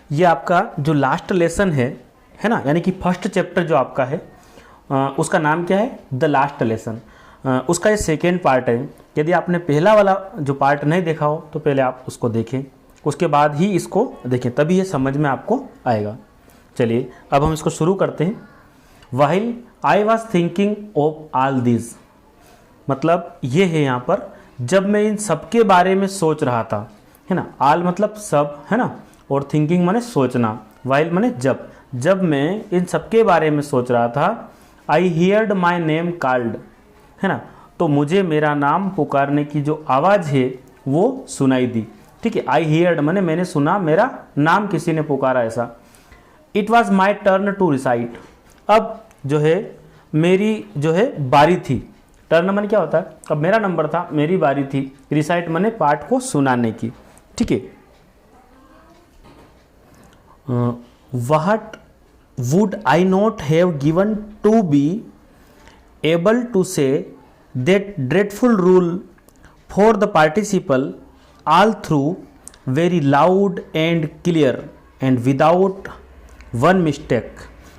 ये आपका जो लास्ट लेसन है ना, यानी कि फर्स्ट चैप्टर जो आपका है उसका नाम क्या है, द लास्ट लेसन। उसका ये सेकेंड पार्ट है। यदि आपने पहला वाला जो पार्ट नहीं देखा हो तो पहले आप उसको देखें, उसके बाद ही इसको देखें, तभी ये समझ में आपको आएगा। चलिए अब हम इसको शुरू करते हैं। While I was thinking of all this, मतलब ये है यहाँ पर जब मैं इन सब के बारे में सोच रहा था, है ना। आल मतलब सब, है ना, और थिंकिंग माने सोचना, वाइल माने जब मैं इन सब के बारे में सोच रहा था। आई हियर्ड माई नेम कॉल्ड, है ना, तो मुझे मेरा नाम पुकारने की जो आवाज़ है वो सुनाई दी। ठीक है, आई हियर्ड माने मैंने सुना, मेरा नाम किसी ने पुकारा ऐसा। It was my turn to recite, अब जो है मेरी जो है बारी थी। टर्न माने क्या होता है, अब मेरा नंबर था, मेरी बारी थी। रिसाइट माने पाठ को सुनाने की। ठीक है, what would I not have given to be able to say that dreadful rule for the participle all through very loud and clear and without one mistake.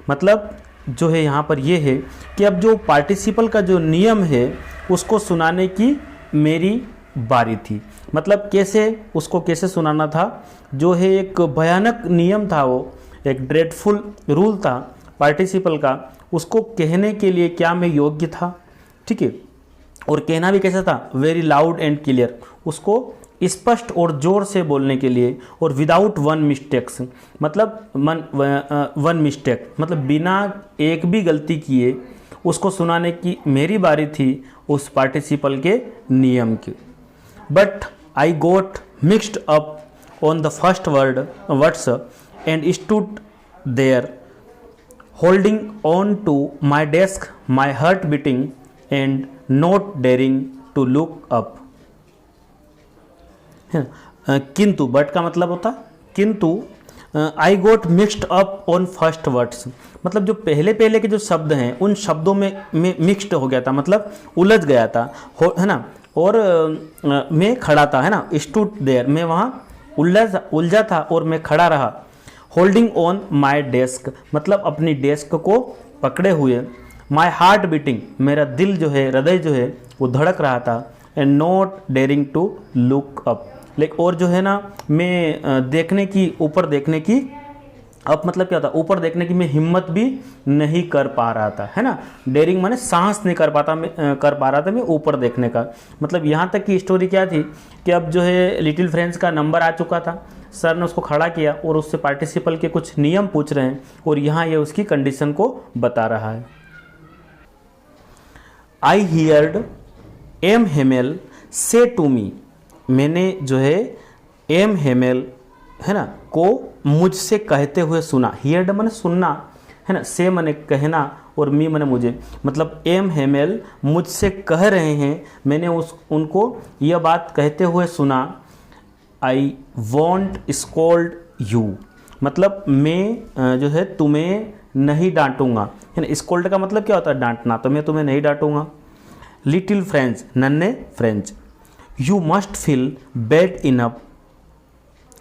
मतलब जो है यहाँ पर ये है कि अब जो पार्टिसिपल का जो नियम है उसको सुनाने की मेरी बारी थी। मतलब कैसे, उसको कैसे सुनाना था, जो है एक भयानक नियम था, वो एक ड्रेडफुल रूल था पार्टिसिपल का, उसको कहने के लिए क्या मैं योग्य था। ठीक है, और कहना भी कैसा था, वेरी लाउड एंड क्लियर, उसको स्पष्ट और जोर से बोलने के लिए, और विदाउट वन मिस्टेक्स मतलब वन मिस्टेक मतलब बिना एक भी गलती किए उसको सुनाने की मेरी बारी थी उस पार्टिसिपल के नियम की। But I got mixed up on the first words and stood there holding on to my desk, my heart beating and not daring to look up. किंतु, बट का मतलब होता किंतु, I got mixed up on first words, मतलब जो पहले पहले के जो शब्द हैं उन शब्दों में मिक्सड हो गया था, मतलब उलझ गया था, है ना, और मैं खड़ा था, है ना, स्टूड देयर, मैं वहाँ उलझा था और मैं खड़ा रहा। होल्डिंग ऑन माई डेस्क मतलब अपनी डेस्क को पकड़े हुए। माई हार्ट बीटिंग मेरा दिल जो है, हृदय जो है वो धड़क रहा था। And not daring to look up, लेकिन और जो है ना, मैं देखने की, ऊपर देखने की, अब मतलब क्या था, ऊपर देखने की मैं हिम्मत भी नहीं कर पा रहा था, है ना। डेयरिंग माने साहस नहीं कर पा रहा था मैं ऊपर देखने का। मतलब यहाँ तक की स्टोरी क्या थी कि अब जो है लिटिल फ्रेंड्स का नंबर आ चुका था, सर ने उसको खड़ा किया और उससे पार्टिसिपल के कुछ नियम पूछ रहे हैं, और यहाँ ये उसकी कंडीशन को बता रहा है। आई हियर्ड एम हेमेल से टू मी, मैंने जो है एम हेमेल, है ना, को मुझसे कहते हुए सुना। हियर्ड माने सुनना, है ना, से माने कहना, और मी माने मुझे, मतलब एम हेमेल मुझसे कह रहे हैं, मैंने उनको यह बात कहते हुए सुना। आई वॉन्ट स्कोल्ड यू, मतलब मैं जो है तुम्हें नहीं डांटूंगा, है ना। स्कोल्ड का मतलब क्या होता है, डांटना, तो मैं तुम्हें नहीं डांटूंगा। लिटिल फ्रेंड्स नन्हे friends, you must feel bad enough,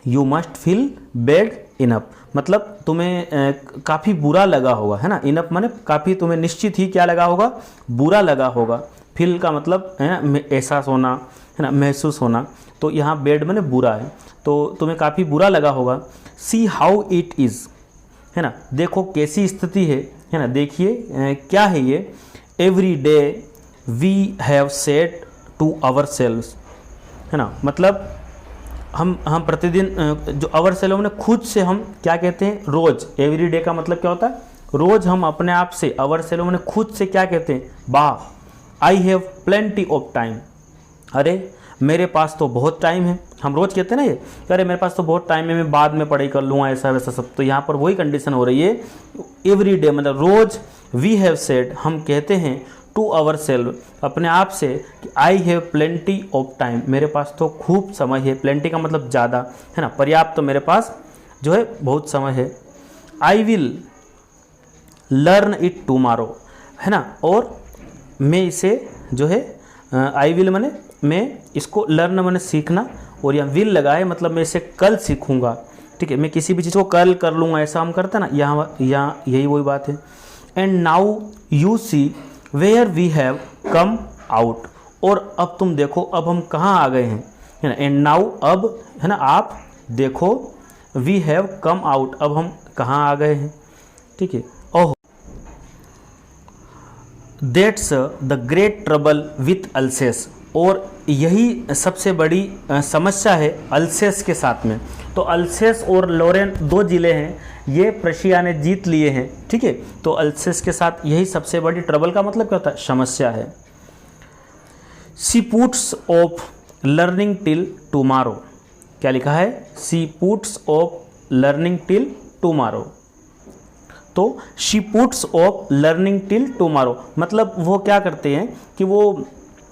you must feel bad enough मतलब तुम्हें काफ़ी बुरा लगा होगा, है ना। इनफ माने काफ़ी, तुम्हें निश्चित ही क्या लगा होगा, बुरा लगा होगा। फील का मतलब है ना एहसास होना, है ना, महसूस होना, तो यहाँ बैड माने बुरा है, तो तुम्हें काफ़ी बुरा लगा होगा। सी हाउ इट इज़, है ना, देखो कैसी स्थिति है ना, देखिए क्या है ये। Every day we have said to ourselves, है ना, मतलब हम प्रतिदिन जो आवर सेल्व ने खुद से हम क्या कहते हैं, रोज। एवरी डे का मतलब क्या होता है, रोज हम अपने आप से, आवर सेल्व ने खुद से क्या कहते हैं, वाह। I have plenty of time, अरे मेरे पास तो बहुत टाइम है, हम रोज कहते हैं ना ये, अरे मेरे पास तो बहुत टाइम है, मैं बाद में पढ़ाई कर लूँगा, ऐसा वैसा सब। तो यहाँ पर वही कंडीशन हो रही है। एवरी डे मतलब रोज, वी हैव सेड हम कहते हैं, टू आवर सेल्व अपने आप से, कि I have plenty of time, मेरे पास तो खूब समय है। प्लेंटी का मतलब ज़्यादा, है ना, पर्याप्त, तो मेरे पास जो है बहुत समय है। I will learn it tomorrow, है ना, और मैं इसे जो है आई विल माने मैं इसको, लर्न माने सीखना, और यहाँ विल लगा है मतलब मैं इसे कल सीखूंगा, ठीक है, मैं किसी भी चीज़ को कल कर लूँगा, ऐसा हम करते हैं ना, यहाँ यही वही बात है। And now you see where we have come out, और अब तुम देखो अब हम कहाँ आ गए हैं, है ना। एंड नाउ अब, है ना, आप देखो, वी हैव कम आउट, अब हम कहाँ आ गए हैं, ठीक है। Oh, that's the great trouble with Alsace, और यही सबसे बड़ी समस्या है अल्सेस के साथ में। तो अल्सेस और लोरेन 2 ज़िले हैं, ये प्रशिया ने जीत लिए हैं, ठीक है। तो अल्सेस के साथ यही सबसे बड़ी ट्रबल का मतलब क्या होता है, समस्या है। She puts off learning till tomorrow, क्या लिखा है, she puts off learning till tomorrow. तो she puts off learning till tomorrow मतलब वो क्या करते हैं कि वो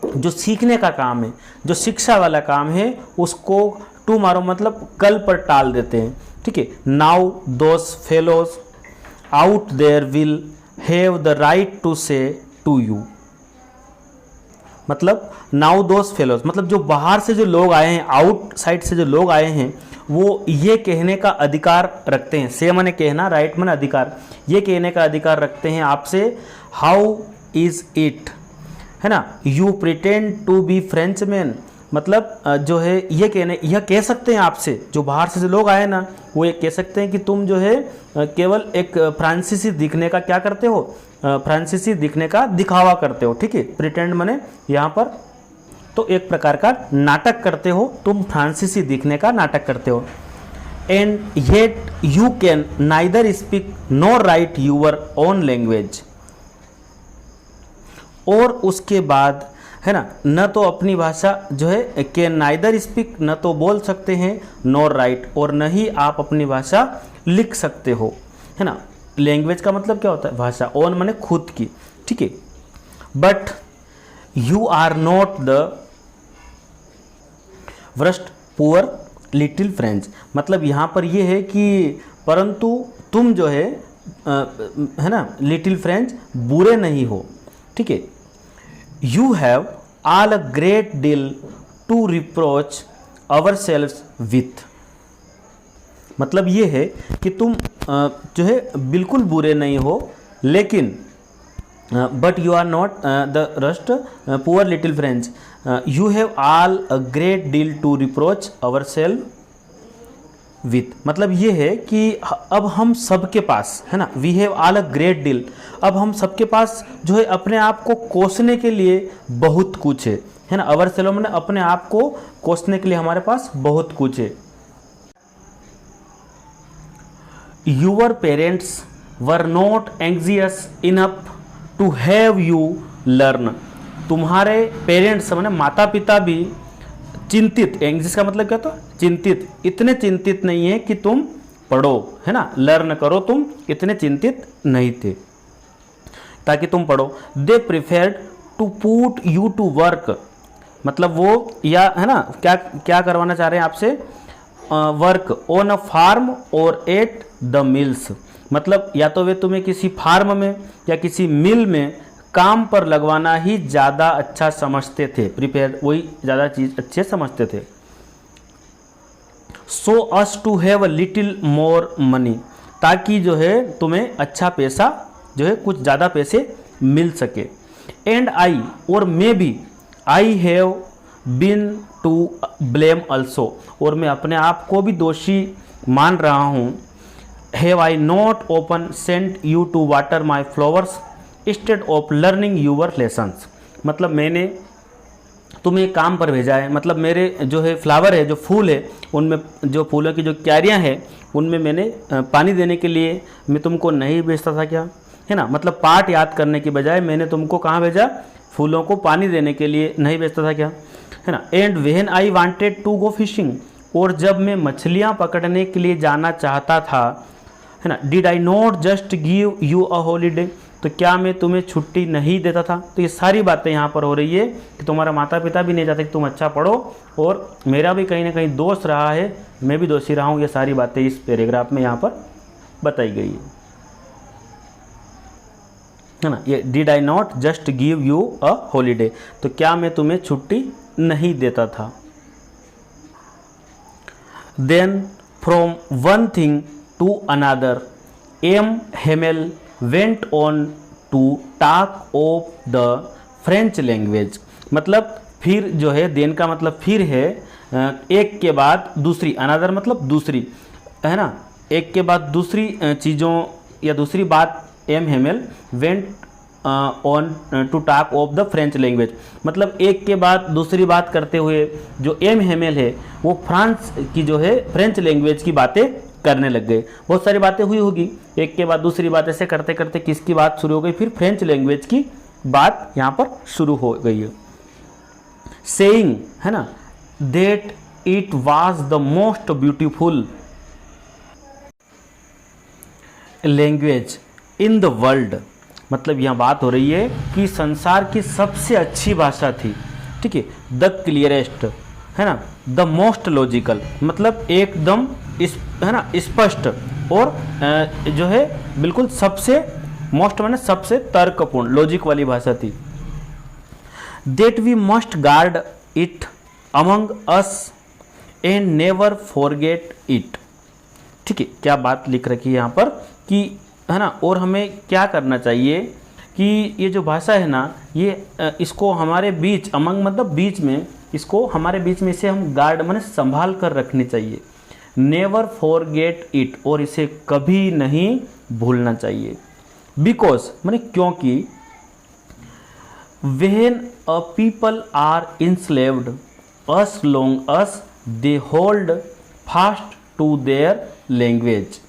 जो सीखने का काम है, जो शिक्षा वाला काम है, उसको टुमारो मतलब कल पर टाल देते हैं, ठीक है। Now those fellows out there will have the right to say to you, मतलब नाउ दोस फेलोज मतलब जो बाहर से जो लोग आए हैं, आउटसाइड से जो लोग आए हैं, वो ये कहने का अधिकार रखते हैं, से माने कहना, राइट माने अधिकार, ये कहने का अधिकार रखते हैं आपसे, हाउ इज इट, है ना, you pretend to be French man, मतलब जो है ये कह सकते हैं आपसे, जो बाहर से जो लोग आए ना, वो ये कह सकते हैं कि तुम जो है केवल एक फ्रांसीसी दिखने का क्या करते हो, फ्रांसीसी दिखने का दिखावा करते हो, ठीक है। प्रिटेंड माने यहाँ पर तो एक प्रकार का नाटक करते हो, तुम फ्रांसीसी दिखने का नाटक करते हो। And yet you can neither speak nor write your own language, और उसके बाद, है ना, न तो अपनी भाषा जो है कैन नाइदर स्पीक, न तो बोल सकते हैं, नॉर राइट, और न ही आप अपनी भाषा लिख सकते हो, है ना। लैंग्वेज का मतलब क्या होता है, भाषा, ओन माने खुद की, ठीक है। But you are not the worst poor little French, मतलब यहाँ पर ये है कि परंतु तुम जो है ना, लिटिल फ्रेंच बुरे नहीं हो, ठीक है। You have all a great deal to reproach ourselves with, मतलब ये है कि तुम जो है बिल्कुल बुरे नहीं हो, लेकिन but you are not the worst poor little French, you have all a great deal to reproach ourselves with, मतलब ये है कि अब हम सबके पास, है ना, we have all a great deal, अब हम सबके पास जो है अपने आप को कोसने के लिए बहुत कुछ है ना। अवर सेल्व में अपने आप को कोसने के लिए हमारे पास बहुत कुछ है। Your parents were not anxious enough to have you learn, तुम्हारे पेरेंट्स माने माता पिता भी चिंतित, एंग्जियस का मतलब क्या था, चिंतित, इतने चिंतित नहीं है कि तुम पढ़ो, है ना, लर्न करो, तुम इतने चिंतित नहीं थे ताकि तुम पढ़ो। They preferred to put you to work, मतलब वो या, है ना, क्या क्या करवाना चाह रहे हैं आपसे, वर्क ऑन अ फार्म और एट द मिल्स, मतलब या तो वे तुम्हें किसी फार्म में या किसी मिल में काम पर लगवाना ही ज़्यादा अच्छा समझते थे, प्रिपेयर वही ज़्यादा चीज़ अच्छे समझते थे। So as to have a little more money, ताकि जो है तुम्हें अच्छा पैसा जो है कुछ ज़्यादा पैसे मिल सके। एंड आई, और मैं भी, I have been to blame also, और मैं अपने आप को भी दोषी मान रहा हूँ। Have I not often sent you to water my flowers instead of learning your lessons, मतलब मैंने तुम्हें काम पर भेजा है, मतलब मेरे जो है फ्लावर है, जो फूल है, उनमें जो फूलों की जो क्यारियाँ हैं उनमें मैंने पानी देने के लिए मैं तुमको नहीं भेजता था क्या, है ना, मतलब पाठ याद करने की बजाय मैंने तुमको कहाँ भेजा, फूलों को पानी देने के लिए नहीं भेजता था क्या, है ना। And when I wanted to go fishing, और जब मैं मछलियाँ पकड़ने के लिए जाना चाहता था, है ना, did I not just give you a holiday, तो क्या मैं तुम्हें छुट्टी नहीं देता था। तो ये सारी बातें यहाँ पर हो रही है कि तुम्हारा माता पिता भी नहीं चाहते कि तुम अच्छा पढ़ो, और मेरा भी कहीं ना कहीं दोष रहा है, मैं भी दोषी रहा हूँ, ये सारी बातें इस पैराग्राफ में यहाँ पर बताई गई है ना। ये did I not just give you a holiday, तो क्या मैं तुम्हें छुट्टी नहीं देता था। Then from one thing to another M Hamel went on to talk of the French language. मतलब फिर जो है देन का मतलब फिर है, एक के बाद दूसरी, अनदर मतलब दूसरी, है ना, एक के बाद दूसरी चीज़ों या दूसरी बात, M Hamel went on to talk of the French language, मतलब एक के बाद दूसरी बात करते हुए जो एम हेमेल है वो फ्रांस की जो है फ्रेंच लैंग्वेज की बातें करने लग गए। बहुत सारी बातें हुई होगी, एक के बाद दूसरी बात ऐसे करते करते किसकी बात शुरू हो गई, फिर फ्रेंच लैंग्वेज की बात यहाँ पर शुरू हो गई है। सेइंग, है ना, that it was the most beautiful language in the world, मतलब यहाँ बात हो रही है कि संसार की सबसे अच्छी भाषा थी, ठीक है। द क्लियरेस्ट, है ना, द मोस्ट लॉजिकल, मतलब एकदम है ना स्पष्ट, और जो है बिल्कुल सबसे मोस्ट माने सबसे तर्कपूर्ण, लॉजिक वाली भाषा थी। That we must guard it among us and never forget it, ठीक है। क्या बात लिख रखी है यहाँ पर कि, है ना, और हमें क्या करना चाहिए कि ये जो भाषा है ना, ये इसको हमारे बीच, अमंग मतलब बीच में, इसको हमारे बीच में इसे हम गार्ड माने संभाल कर रखनी चाहिए। नेवर फॉरगेट इट, और इसे कभी नहीं भूलना चाहिए। बिकॉज माने क्योंकि when a people are enslaved as long as they hold fast to their language,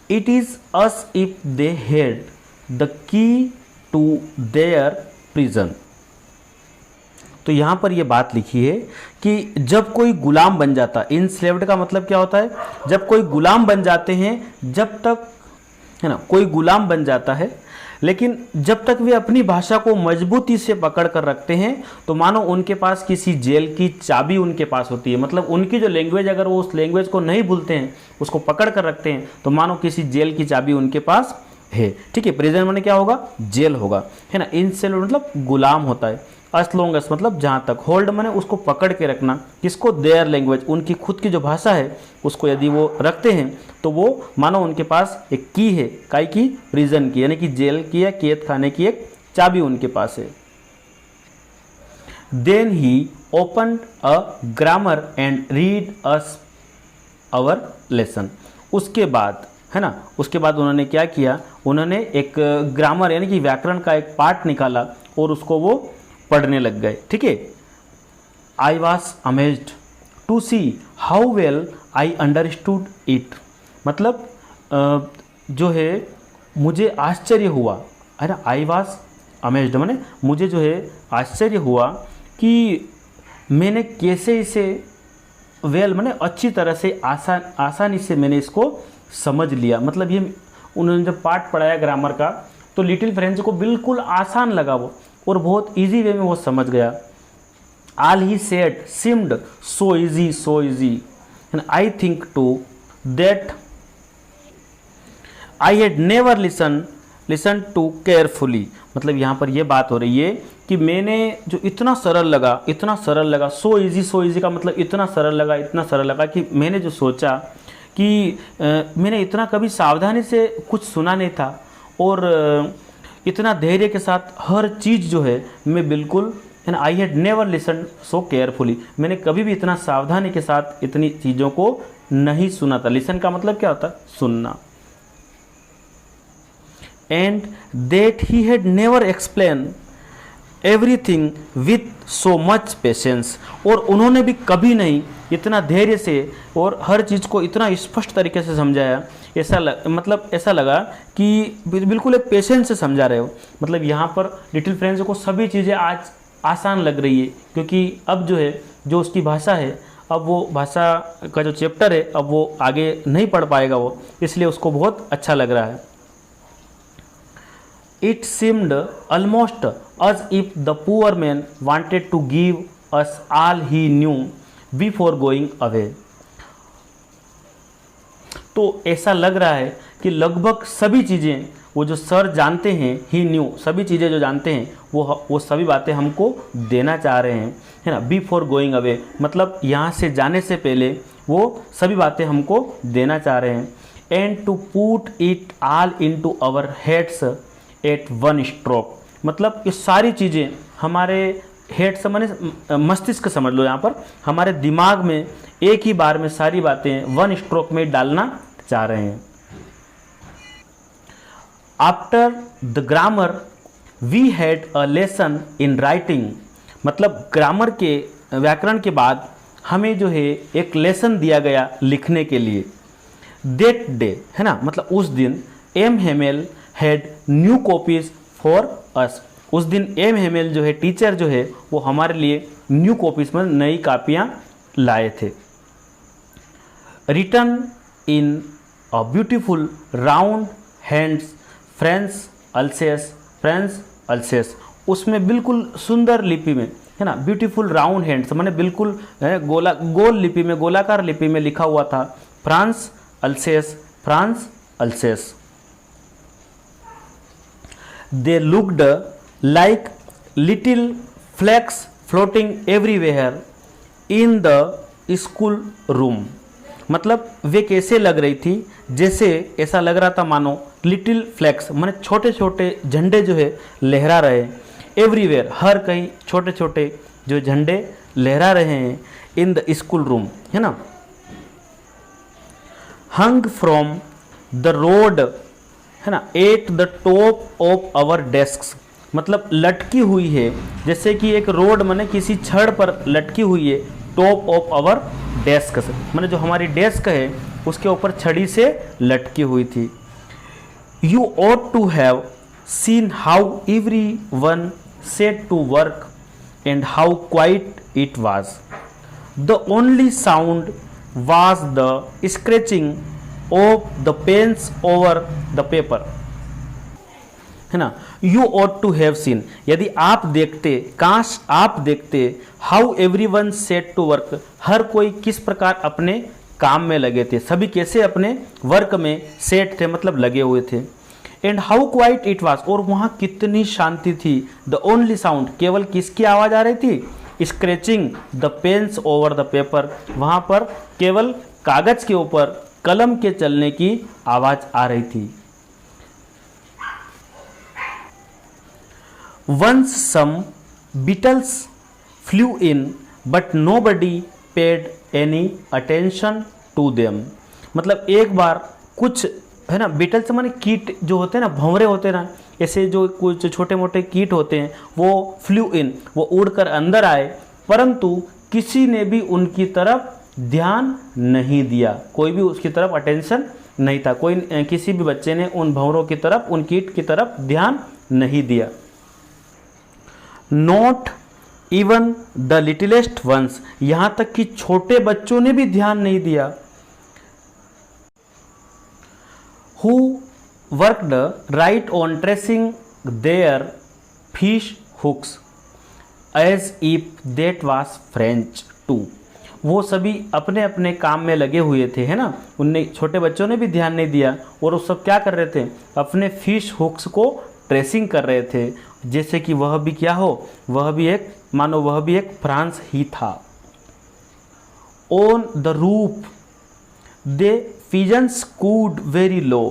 it is as if they had the key to their prison. तो यहाँ पर यह बात लिखी है कि जब कोई गुलाम बन जाता, इनस्लेव्ड का मतलब क्या होता है, जब कोई गुलाम बन जाते हैं, जब तक, है ना, कोई गुलाम बन जाता है, लेकिन जब तक वे अपनी भाषा को मजबूती से पकड़ कर रखते हैं तो मानो उनके पास किसी जेल की चाबी उनके पास होती है। मतलब उनकी जो लैंग्वेज, अगर वो उस लैंग्वेज को नहीं भूलते हैं, उसको पकड़ कर रखते हैं, तो मानो किसी जेल की चाबी उनके पास है, ठीक है। प्रिजन माने क्या होगा, जेल होगा, है ना। इनस्लेव्ड मतलब गुलाम होता है। अस लॉन्गस मतलब जहाँ तक, होल्ड माने उसको पकड़ के रखना, किसको, देयर लैंग्वेज, उनकी खुद की जो भाषा है उसको यदि वो रखते हैं तो वो मानो उनके पास एक की है, काई की, प्रिजन की, यानी कि जेल की या कैद खाने की एक चाबी उनके पास है। Then he open a grammar and read us our lesson, उसके बाद, है ना, उसके बाद उन्होंने क्या किया, उन्होंने एक ग्रामर यानी कि व्याकरण का एक पार्ट निकाला और उसको वो पढ़ने लग गए, ठीक है। I was amazed to see how well I understood it, मतलब जो है मुझे आश्चर्य हुआ, है ना। आई वॉज अमेज्ड माने मुझे जो है आश्चर्य हुआ कि मैंने कैसे इसे वेल माने अच्छी तरह से आसानी से मैंने इसको समझ लिया। मतलब ये उन्होंने जब पाठ पढ़ाया ग्रामर का तो लिटिल फ्रेंच को बिल्कुल आसान लगा वो, और बहुत इजी वे में वो समझ गया। All he said seemed so easy and I think too that I had never listen to carefully, मतलब यहाँ पर ये बात हो रही है कि मैंने जो इतना सरल लगा, सो इजी का मतलब इतना सरल लगा कि मैंने जो सोचा कि मैंने इतना कभी सावधानी से कुछ सुना नहीं था, और इतना धैर्य के साथ हर चीज़ जो है मैं बिल्कुल, and I had never listen so carefully, मैंने कभी भी इतना सावधानी के साथ इतनी चीज़ों को नहीं सुना था। लिसन का मतलब क्या होता है, सुनना। And that he had never explain everything with so much patience, और उन्होंने भी कभी नहीं इतना धैर्य से और हर चीज़ को इतना स्पष्ट तरीके से समझाया। ऐसा लगा कि बिल्कुल एक पेशेंस से समझा रहे हो। मतलब यहाँ पर लिटिल फ्रेंच को सभी चीज़ें आज आसान लग रही है, क्योंकि अब जो है, जो उसकी भाषा है, अब वो भाषा का जो चैप्टर है अब वो आगे नहीं पढ़ पाएगा वो, इसलिए उसको बहुत अच्छा लग रहा है। It seemed almost as if the poor man wanted to give us all he knew before going away. तो ऐसा लग रहा है कि लगभग सभी चीज़ें वो जो सर जानते हैं, ही न्यू, सभी चीज़ें जो जानते हैं वो सभी बातें हमको देना चाह रहे हैं, है ना। बिफोर गोइंग अवे मतलब यहाँ से जाने से पहले वो सभी बातें हमको देना चाह रहे हैं। And to put it all into our heads at one stroke, मतलब ये सारी चीज़ें हमारे हेड्स माने मस्तिष्क समझ लो, यहाँ पर हमारे दिमाग में एक ही बार में सारी बातें वन स्ट्रोक में डालना चाह रहे हैं। After the grammar we had a lesson in writing, मतलब ग्रामर के व्याकरण के बाद हमें जो है एक लेसन दिया गया लिखने के लिए। दैट डे, है ना, मतलब उस दिन M Hamel had new copies for us, उस दिन एम हेमेल जो है टीचर जो है वो हमारे लिए न्यू कॉपीज में नई कापियाँ लाए थे। Written in a beautiful round hands French Alsace, उसमें बिल्कुल सुंदर लिपि में, है ना, ब्यूटीफुल राउंड हैंड्स माने बिल्कुल गोल लिपि में, गोलाकार लिपि में लिखा हुआ था France Alsace. They looked like little flags floating everywhere in the schoolroom, मतलब वे कैसे लग रही थी, जैसे ऐसा लग रहा था मानो लिटिल फ्लैक्स माने छोटे छोटे झंडे जो है लहरा रहे, एवरीवेयर हर कहीं छोटे छोटे जो झंडे लहरा रहे हैं, इन द स्कूल रूम, है ना। हंग फ्रॉम द रोड, है ना, at the top of our desk, मतलब लटकी हुई है, जैसे कि एक रोड माने किसी छड़ पर लटकी हुई है, टॉप ऑफ आवर डेस्क माने जो हमारी डेस्क है उसके ऊपर छड़ी से लटकी हुई थी। You ought to have seen how everyone set to work and how quiet it was. The only sound was the scratching of the pens over the paper. है ना, you ought to have seen, यदि आप देखते, काश आप देखते, how everyone set to work, हर कोई किस प्रकार अपने काम में लगे थे, सभी कैसे अपने वर्क में सेट थे, मतलब लगे हुए थे। And how quite it was, और वहाँ कितनी शांति थी। द ओनली साउंड, केवल किसकी आवाज़ आ रही थी, scratching the pens over the paper, वहाँ पर केवल कागज के ऊपर कलम के चलने की आवाज़ आ रही थी। Once some beetles flew in, but nobody paid any attention to them. मतलब एक बार कुछ, है ना, बीटल्स माने कीट जो होते हैं ना, भंवरे होते हैं ना, ऐसे जो कुछ छोटे मोटे कीट होते हैं, वो फ्लू इन, वो उड़कर अंदर आए, परंतु किसी ने भी उनकी तरफ ध्यान नहीं दिया, कोई भी उसकी तरफ अटेंशन नहीं था, कोई किसी भी बच्चे ने उन भंवरों की तरफ, उन कीट की तरफ ध्यान नहीं दिया। नॉट इवन द लिटिलेस्ट वंस, यहाँ तक कि छोटे बच्चों ने भी ध्यान नहीं दिया। Who worked right on tracing their fish hooks as if that was French too, वो सभी अपने अपने काम में लगे हुए थे, है ना, उनने, छोटे बच्चों ने भी ध्यान नहीं दिया, और वो सब क्या कर रहे थे, अपने फिश हुक्स को ट्रेसिंग कर रहे थे, जैसे कि वह भी क्या हो, वह भी एक, मानो वह भी एक फ्रांस ही था। On the roof they pigeons cooed very low,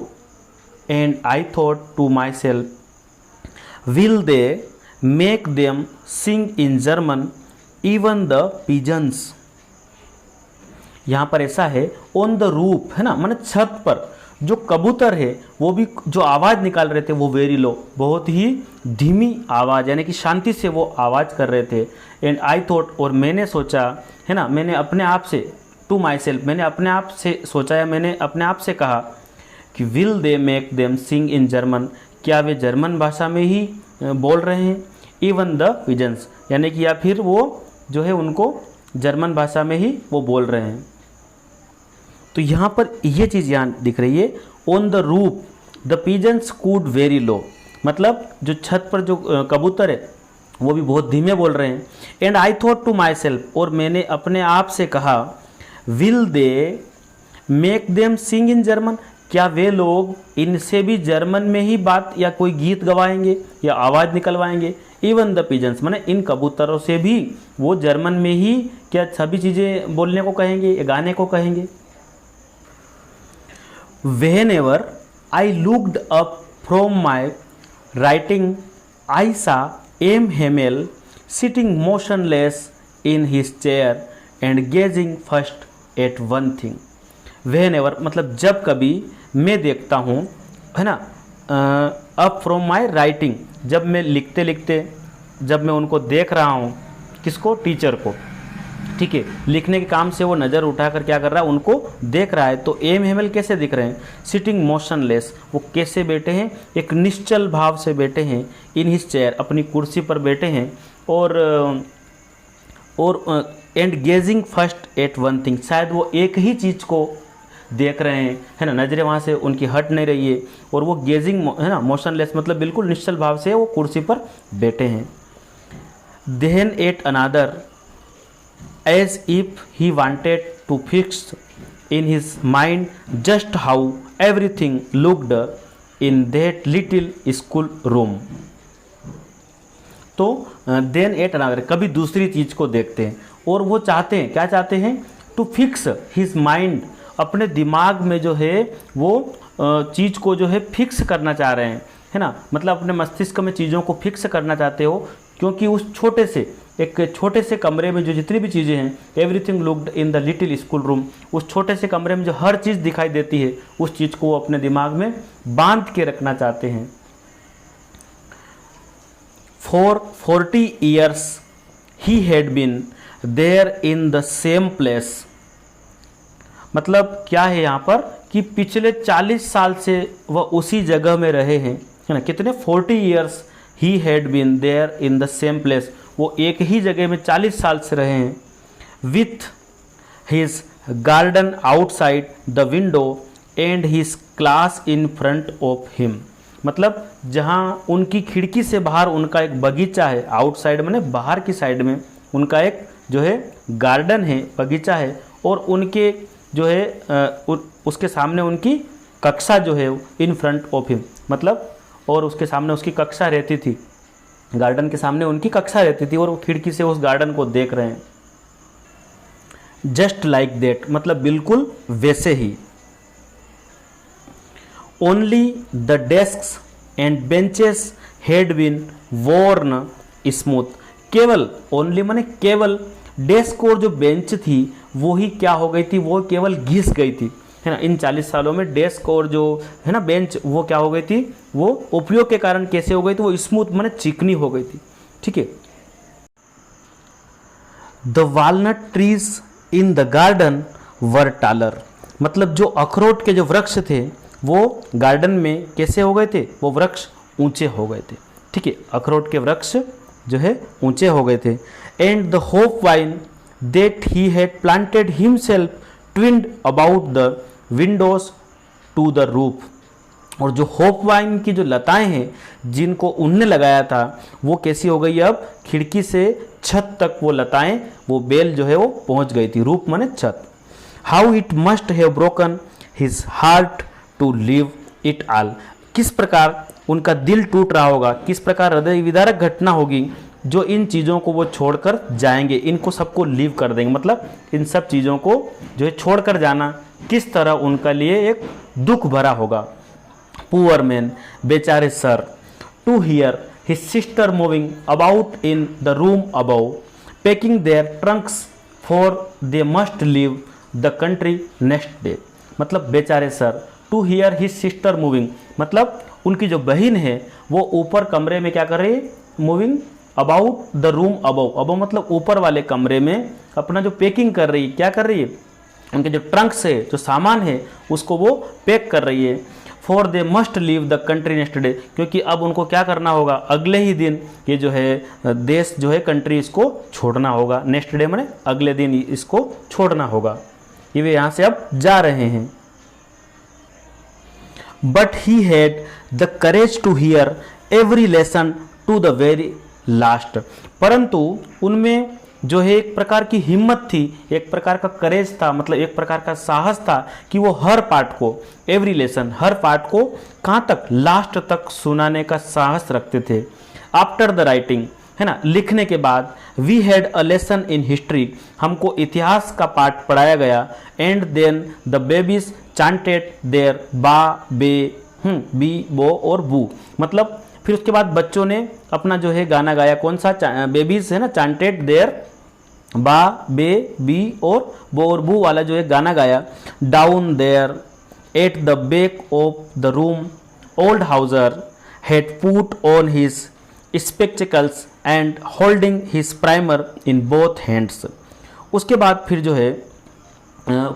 and I thought to myself, will they make them sing in German, even the pigeons? यहाँ पर ऐसा है, ऑन द रूफ, है ना, माने छत पर जो कबूतर है वो भी जो आवाज़ निकाल रहे थे वो वेरी लो, बहुत ही धीमी आवाज़, यानी कि शांति से वो आवाज़ कर रहे थे। एंड आई थॉट, और मैंने सोचा, है ना, मैंने अपने आप से, टू माई सेल्फ, मैंने अपने आप से सोचा, या मैंने अपने आप से कहा कि will they make them sing in German, क्या वे जर्मन भाषा में ही बोल रहे हैं, इवन द पिजन्स, यानी कि या फिर वो जो है उनको जर्मन भाषा में ही वो बोल रहे हैं। तो यहाँ पर ये चीज़ यहाँ दिख रही है, on the roof the pigeons cooed very low, मतलब जो छत पर जो कबूतर है वो भी बहुत धीमे बोल रहे हैं। And I thought to myself, और मैंने अपने आप से कहा, will they make them sing in German, क्या वे लोग इनसे भी जर्मन में ही बात या कोई गीत गवाएंगे या आवाज़ निकलवाएंगे, इवन द पिजन्स, माने इन कबूतरों से भी वो जर्मन में ही क्या सभी चीज़ें बोलने को कहेंगे, गाने को कहेंगे। Whenever I looked up from my writing, I saw M. Hamel sitting motionless in his chair and gazing first at one thing. Whenever मतलब जब कभी मैं देखता हूँ, है ना, up from my writing, जब मैं लिखते लिखते, जब मैं उनको देख रहा हूँ, किसको, टीचर को, ठीक है, लिखने के काम से वो नज़र उठाकर क्या कर रहा है, उनको देख रहा है। तो एम हेमल कैसे दिख रहे हैं, सिटिंग मोशनलेस, वो कैसे बैठे हैं, एक निश्चल भाव से बैठे हैं, इन हिज चेयर, अपनी कुर्सी पर बैठे हैं, और and gazing first at one thing, शायद वो एक ही चीज़ को देख रहे हैं, है ना, नज़रें वहाँ से उनकी हट नहीं रही है, और वो गेजिंग, है ना, मोशनलेस मतलब बिल्कुल निश्चल भाव से वो कुर्सी पर बैठे हैं। Then at another as if he wanted to fix in his mind just how everything looked in that little school room. तो then at another, कभी दूसरी चीज़ को देखते हैं और वो चाहते हैं, क्या चाहते हैं, to fix his mind, अपने दिमाग में जो है वो चीज़ को जो है फिक्स करना चाह रहे हैं, है ना, मतलब अपने मस्तिष्क में चीज़ों को फिक्स करना चाहते हो, क्योंकि उस छोटे से, एक छोटे से कमरे में जो जितनी भी चीज़ें हैं, everything looked in the little school room, उस छोटे से कमरे में जो हर चीज़ दिखाई देती है, उस चीज़ को वो अपने दिमाग में बांध के रखना चाहते हैं। For 40 years he had been there in the same place, मतलब क्या है यहाँ पर कि पिछले 40 साल से वह उसी जगह में रहे हैं, है ना, कितने, 40 years he had been there in the same place, वो एक ही जगह में 40 साल से रहे हैं। With his garden outside the window and his class in front of him, मतलब जहाँ उनकी खिड़की से बाहर उनका एक बगीचा है, आउटसाइड माने बाहर की साइड में उनका एक जो है गार्डन है, बगीचा है, और उनके जो है उसके सामने उनकी कक्षा जो है इन फ्रंट ऑफ हिम, मतलब और उसके सामने उसकी कक्षा रहती थी, गार्डन के सामने उनकी कक्षा रहती थी, और वो खिड़की से उस गार्डन को देख रहे हैं। जस्ट लाइक दैट, मतलब बिल्कुल वैसे ही। Only the desks and benches had been worn smooth, केवल, ओनली माने केवल, डेस्क और जो बेंच थी वो ही क्या हो गई थी, वो केवल घिस गई थी, है ना, इन 40 सालों में डेस्क और जो है ना बेंच, वो क्या हो गई थी, वो उपयोग के कारण कैसे हो गई थी, वो स्मूथ माने चिकनी हो गई थी, ठीक है। The walnut trees in the garden were taller, मतलब जो अखरोट के जो वृक्ष थे वो गार्डन में कैसे हो गए थे, वो वृक्ष ऊंचे हो गए थे, ठीक है, अखरोट के वृक्ष जो है ऊंचे हो गए थे। And the hop vine that he had planted himself twined about the windows to the roof, और जो होप वाइन की जो लताएं हैं जिनको उनने लगाया था वो कैसी हो गई, अब खिड़की से छत तक वो लताएं, वो बेल जो है वो पहुंच गई थी, रूफ माने छत। How it must have broken his heart to leave it all, किस प्रकार उनका दिल टूट रहा होगा, किस प्रकार हृदय विदारक घटना होगी जो इन चीज़ों को वो छोड़कर जाएंगे, इनको सबको लीव कर देंगे, मतलब इन सब चीज़ों को जो है छोड़कर जाना किस तरह उनका लिए एक दुख भरा होगा। पुअर मैन, बेचारे sir, to hear his sister moving about in the room above, packing their trunks for they must leave the country next day, मतलब बेचारे sir, to hear his sister moving, मतलब उनकी जो बहन है वो ऊपर कमरे में क्या कर रही है, moving about the room above, above मतलब ऊपर वाले कमरे में अपना जो पैकिंग कर रही है, क्या कर रही है, उनके जो ट्रंक्स है, जो सामान है, उसको वो पैक कर रही है। For they must leave the country next day, क्योंकि अब उनको क्या करना होगा, अगले ही दिन ये जो है देश जो है कंट्री इसको छोड़ना होगा, नेक्स्ट डे माने अगले दिन इसको छोड़ना होगा, ये वे यहाँ से अब जा रहे हैं। But he had the courage to hear every lesson to the very last, परंतु उनमें जो है एक प्रकार की हिम्मत थी, एक प्रकार का करेज था, मतलब एक प्रकार का साहस था कि वो हर पार्ट को, एवरी लेसन, हर पार्ट को कहाँ तक, लास्ट तक सुनाने का साहस रखते थे। आफ्टर द राइटिंग, है ना, लिखने के बाद, we had a lesson in history, हमको इतिहास का पाठ पढ़ाया गया, and then the babies chanted their ba be B बो और बू, मतलब फिर उसके बाद बच्चों ने अपना जो है गाना गाया, कौन सा, बेबीज है ना, chanted their ba be B और बो और बू वाला जो है गाना गाया। Down there at the back of the room old Hauser had put on his spectacles and holding his primer in both hands. उसके बाद फिर जो है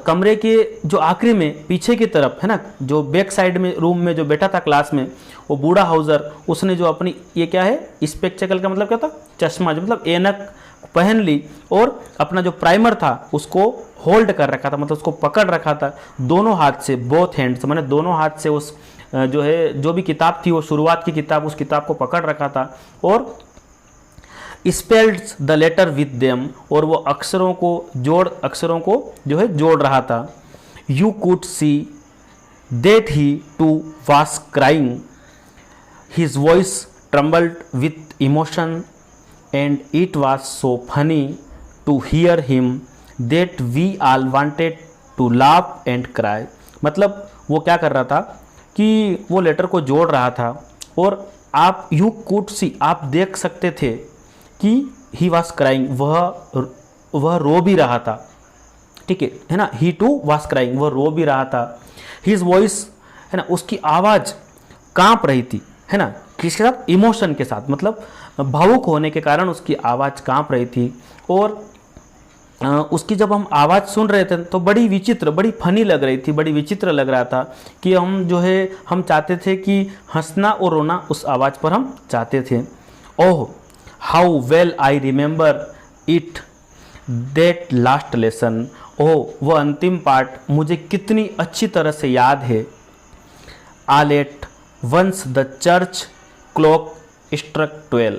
कमरे के जो आखिरी में पीछे की तरफ, है ना, जो बैक साइड में रूम में जो बैठा था क्लास में, वो बूढ़ा हाउसर, उसने जो अपनी, ये क्या है, स्पेक्टिकल का मतलब क्या था, चश्मा, जो मतलब ऐनक पहन ली और अपना जो प्राइमर था उसको होल्ड कर रखा था, मतलब उसको पकड़ रखा था दोनों हाथ से, बोथ हैंड्स, मैंने दोनों हाथ से उस जो है जो भी किताब थी वो शुरुआत की किताब, उस किताब को पकड़ रखा था, और spelled the letter with them, और वो अक्षरों को जो है जोड़ रहा था। You could see that he too was crying, his voice trembled with emotion, and it was so funny to hear him that we all wanted to laugh and cry. मतलब वो क्या कर रहा था कि वो लेटर को जोड़ रहा था, और आप यू कुड सी, आप देख सकते थे कि ही वॉज क्राइंग, वह रो भी रहा था, ठीक है ना, ही टू वॉज क्राइंग, वह रो भी रहा था। हिज वॉइस, है ना, उसकी आवाज़ कांप रही थी, है ना, किसके साथ, इमोशन के साथ, मतलब भावुक होने के कारण उसकी आवाज़ कांप रही थी। और उसकी जब हम आवाज़ सुन रहे थे तो बड़ी विचित्र, बड़ी फनी लग रही थी, बड़ी विचित्र लग रहा था कि हम जो है हम चाहते थे कि हंसना और रोना उस आवाज़ पर हम चाहते थे। Oh how well I remember it that last lesson, oh वह अंतिम पाठ मुझे कितनी अच्छी तरह से याद है। All at once the church clock struck 12,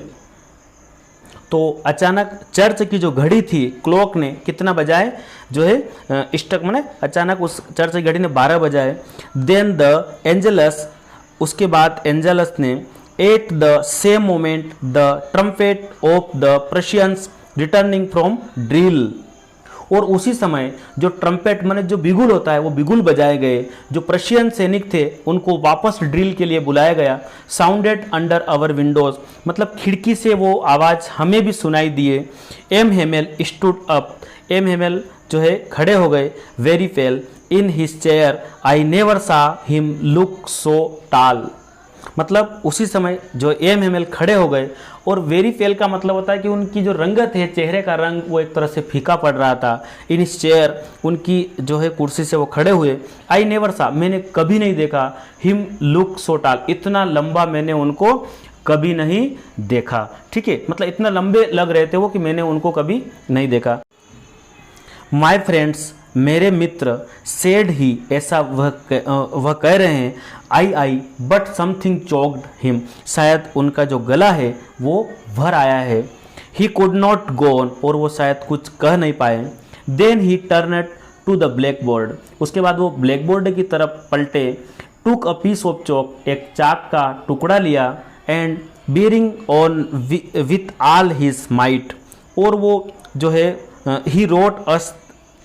तो अचानक चर्च की जो घड़ी थी, क्लॉक ने कितना बजाए, जो है स्ट्रक माने अचानक उस चर्च की घड़ी ने 12 बजाए। देन द एंजलस, उसके बाद एंजलस ने, at the same moment the trumpet of the Prussians returning from drill, और उसी समय जो ट्रम्पेट माने जो बिगुल होता है वो बिगुल बजाए गए, जो प्रशियन सैनिक थे उनको वापस ड्रिल के लिए बुलाया गया। साउंडेड अंडर आवर विंडोज, मतलब खिड़की से वो आवाज़ हमें भी सुनाई दिए। M Hamel stood up, M Hamel जो है खड़े हो गए। Very pale in his chair I never saw him look so tall, मतलब उसी समय जो एम हेमेल खड़े हो गए, और वेरी फेल का मतलब होता है कि उनकी जो रंगत है, चेहरे का रंग, वो एक तरह से फीका पड़ रहा था। इन इस चेयर, उनकी जो है कुर्सी से वो खड़े हुए। आई नेवर सा, मैंने कभी नहीं देखा। हिम लुक सो टाल, इतना लंबा मैंने उनको कभी नहीं देखा, ठीक है, मतलब इतना लंबे लग रहे थे वो कि मैंने उनको कभी नहीं देखा। माई फ्रेंड्स, मेरे मित्र, सेड ही, ऐसा वह कह रहे हैं। I but something choked him, शायद उनका जो गला है वो भर आया है। He could not go on, और वो शायद कुछ कह नहीं पाए। Then he turned to the blackboard, उसके बाद वो ब्लैक बोर्ड की तरफ पलटे। Took a piece of chalk, एक चाक का टुकड़ा लिया। And bearing on with all his might, और वो जो है he wrote as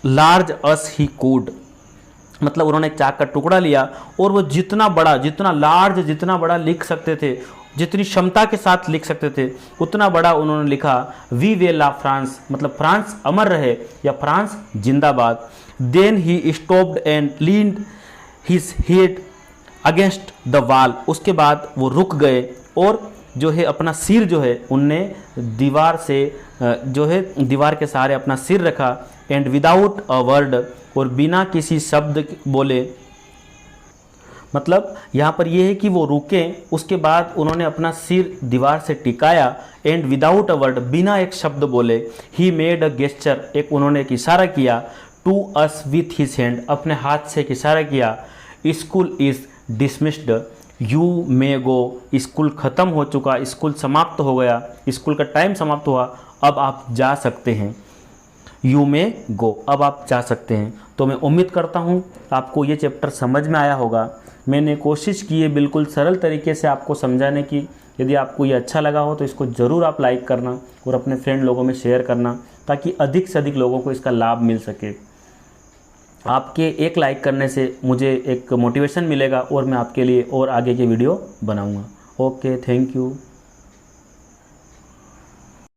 large us he could, मतलब उन्होंने चाक का टुकड़ा लिया और वो जितना बड़ा, जितना लार्ज, जितना बड़ा लिख सकते थे, जितनी क्षमता के साथ लिख सकते थे उतना बड़ा उन्होंने लिखा। वी वे ला फ्रांस, मतलब फ्रांस अमर रहे या फ्रांस जिंदाबाद। Then he stopped and leaned his head against the wall, उसके बाद वो रुक गए और जो है अपना सिर जो है उनने दीवार से जो है दीवार के सहारे अपना सिर रखा। एंड विदाउट अ वर्ड, और बिना किसी शब्द बोले, मतलब यहाँ पर यह है कि वो रुके, उसके बाद उन्होंने अपना सिर दीवार से टिकाया। एंड विदाउट अ वर्ड, बिना एक शब्द बोले। ही मेड अ गेस्चर, एक उन्होंने एक इशारा किया। To us with his hand, अपने हाथ से एक इशारा किया। School is dismissed, you may go, school ख़त्म हो चुका, स्कूल समाप्त हो गया, स्कूल का टाइम समाप्त हुआ, अब आप जा सकते हैं। यू मे गो, अब आप जा सकते हैं। तो मैं उम्मीद करता हूँ आपको ये चैप्टर समझ में आया होगा। मैंने कोशिश की है बिल्कुल सरल तरीके से आपको समझाने की, यदि आपको ये अच्छा लगा हो तो इसको ज़रूर आप लाइक करना और अपने फ्रेंड लोगों में शेयर करना, ताकि अधिक से अधिक लोगों को इसका लाभ मिल सके। आपके एक लाइक करने से मुझे एक मोटिवेशन मिलेगा और मैं आपके लिए और आगे की वीडियो बनाऊंगा। Okay, thank you.